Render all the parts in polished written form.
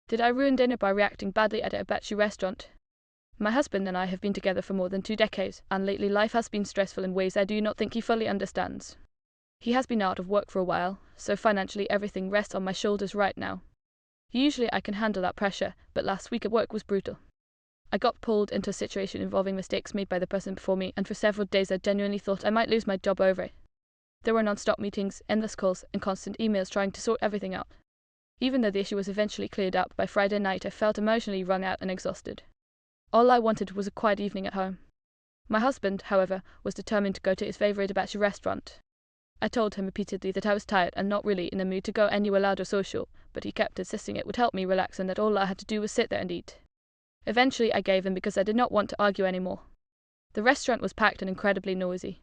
Did I ruin dinner by reacting badly at a hibachi restaurant? My husband and I have been together for more than 2 decades, and lately life has been stressful in ways I do not think he fully understands. He has been out of work for a while, so financially everything rests on my shoulders right now. Usually I can handle that pressure, but last week at work was brutal. I got pulled into a situation involving mistakes made by the person before me, and for several days I genuinely thought I might lose my job over it. There were non-stop meetings, endless calls, and constant emails trying to sort everything out. Even though the issue was eventually cleared up by Friday night, I felt emotionally wrung out and exhausted. All I wanted was a quiet evening at home. My husband, however, was determined to go to his favourite hibachi restaurant. I told him repeatedly that I was tired and not really in the mood to go anywhere loud or social, but he kept insisting it would help me relax and that all I had to do was sit there and eat. Eventually I gave in because I did not want to argue anymore. The restaurant was packed and incredibly noisy.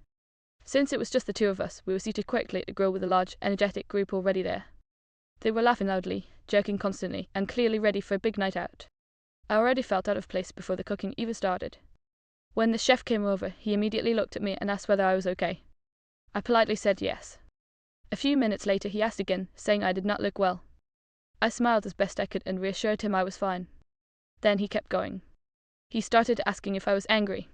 Since it was just the 2 of us, we were seated quickly at the grill with a large, energetic group already there. They were laughing loudly, joking constantly, and clearly ready for a big night out. I already felt out of place before the cooking even started. When the chef came over, he immediately looked at me and asked whether I was okay. I politely said yes. A few minutes later he asked again, saying I did not look well. I smiled as best I could and reassured him I was fine. Then he kept going. He started asking if I was angry.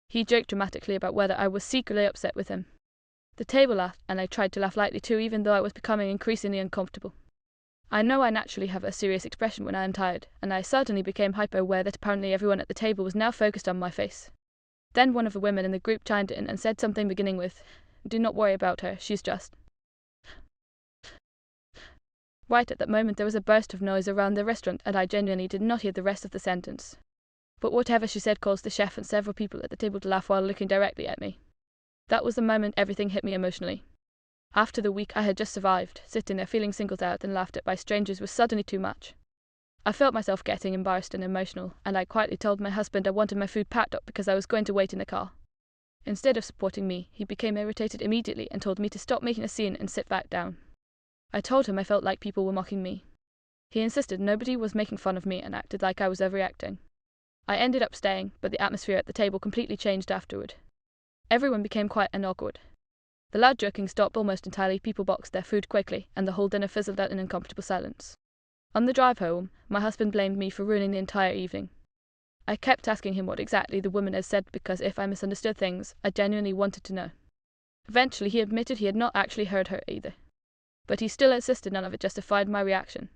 He joked dramatically about whether I was secretly upset with him. The table laughed, and I tried to laugh lightly too, even though I was becoming increasingly uncomfortable. I know I naturally have a serious expression when I am tired, and I suddenly became hyper-aware that apparently everyone at the table was now focused on my face. Then one of the women in the group chimed in and said something beginning with, "Do not worry about her, she's just..." Right at that moment there was a burst of noise around the restaurant, and I genuinely did not hear the rest of the sentence. But whatever she said caused the chef and several people at the table to laugh while looking directly at me. That was the moment everything hit me emotionally. After the week I had just survived, sitting there feeling singled out and laughed at by strangers was suddenly too much. I felt myself getting embarrassed and emotional, and I quietly told my husband I wanted my food packed up because I was going to wait in the car. Instead of supporting me, he became irritated immediately and told me to stop making a scene and sit back down. I told him I felt like people were mocking me. He insisted nobody was making fun of me and acted like I was overreacting. I ended up staying, but the atmosphere at the table completely changed afterward. Everyone became quiet and awkward. The loud joking stopped almost entirely, people boxed their food quickly, and the whole dinner fizzled out in uncomfortable silence. On the drive home, my husband blamed me for ruining the entire evening. I kept asking him what exactly the woman had said because if I misunderstood things, I genuinely wanted to know. Eventually he admitted he had not actually heard her either. But he still insisted none of it justified my reaction.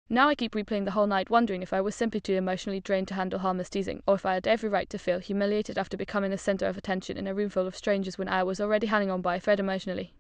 Now I keep replaying the whole night, wondering if I was simply too emotionally drained to handle harmless teasing, or if I had every right to feel humiliated after becoming the center of attention in a room full of strangers when I was already hanging on by a thread emotionally.